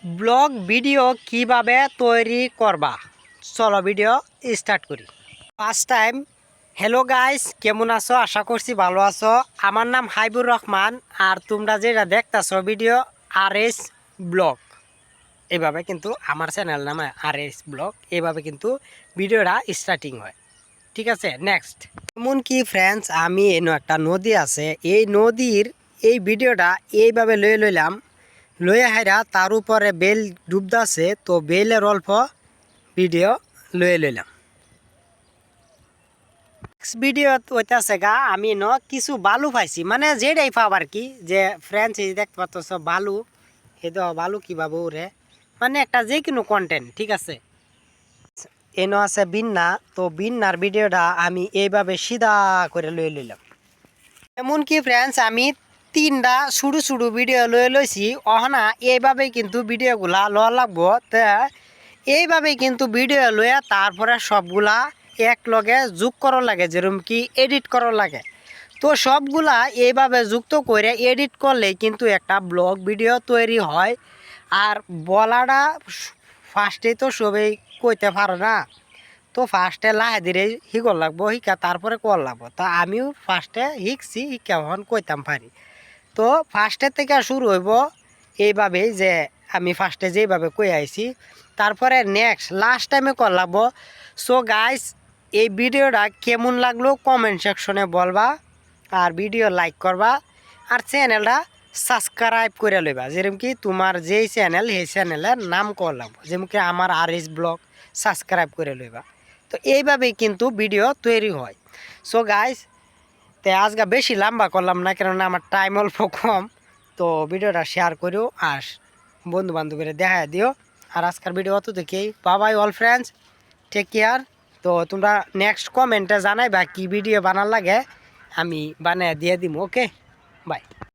Blog video কিভাবে তৈরি করবা, চলো ভিডিও স্টার্ট করি। ফার্স্ট টাইম হ্যালো গাইস, কেমন আছো? আশা করছি ভালো আছো। আমার নাম হাইবুর রহমান, আর তোমরা যেটা দেখতেছো ভিডিও RS ব্লগ, এইভাবে কিন্তু আমার চ্যানেল নাম RS ব্লগ, এইভাবে কিন্তু ভিডিওটা স্টার্টিং হয়। ঠিক আছে, নেক্সট। এমন কি ফ্রেন্ডস, আমি এনো একটা নদী আছে, এই নদীর এই ভিডিওটা এইভাবে লইলাম, লইয়া হাইরা তার উপরে বেল ডুবদাছে, তো বেলের অল্প ভিডিও লইলাম। ভিডিও হইতেছে গা আমি কিছু বালু পাইছি, মানে যেটাই পাব আর কি, যে ফ্রেন্ডস এই দেখতে পাচ্ছ বালু, এই তো বালু কীভাবে উড়ে, মানে একটা যে কোনো কন্টেন্ট। ঠিক আছে, এনো আছে বিন্না, তো বিন্নার ভিডিওটা আমি এইভাবে সিধা করে লইলাম। এমনকি ফ্রেন্ডস আমি তিনটা ছোটো ছোটো ভিডিও লইছি, অহনা এইভাবেই কিন্তু ভিডিওগুলা লওয়া লাগবো। তো এইভাবেই কিন্তু ভিডিও লইয়া তারপরে সবগুলা এক লগে যোগ করার লাগে, যেরকম কি এডিট করার লাগে। তো সবগুলা এইভাবে যুক্ত করে এডিট করলেই কিন্তু একটা ব্লগ ভিডিও তৈরি হয়। আর বলাটা ফার্স্টেই তো সবাই কইতে পারে না, তো ফার্স্টে লাহে ধীরে শিকর লাগবো, শিকা তারপরে কর লাগবো। তো আমিও ফার্স্টে শিখছি, শিক্ষা এখন কইতাম পারি। তো ফার্স্টের থেকে শুরু হইব এইভাবেই, যে আমি ফার্স্টে যেইভাবে কই আইছি, তারপরে নেক্সট লাস্ট টাইমে কর লাগবো। সো গাইস, এই ভিডিওটা কেমন লাগলো কমেন্ট সেকশনে বলবা, আর ভিডিও লাইক করবা, আর চ্যানেলটা সাবস্ক্রাইব করে লইবা। যেরকম কি তোমার যেই চ্যানেল সেই চ্যানেলের নাম কর লাগবো, যেমন কি আমার RS ব্লগ সাবস্ক্রাইব করে লইবা। তো এইভাবেই কিন্তু ভিডিও তৈরি হয়। সো গাইস, তো আজকে বেশি লম্বা করলাম না, কেননা আমার টাইম অল্প কম। তো ভিডিওটা শেয়ার করিও আর বন্ধু বান্ধবীরা দেখা দিও। আর আজকের ভিডিও অত দেখেই বাবাই অল ফ্রেন্ডস, টেক কেয়ার। তো তোমরা নেক্সট কমেন্টে জানাইবা কি ভিডিও বানার লাগে, আমি বানিয়ে দিয়ে দিব। ওকে, বাই।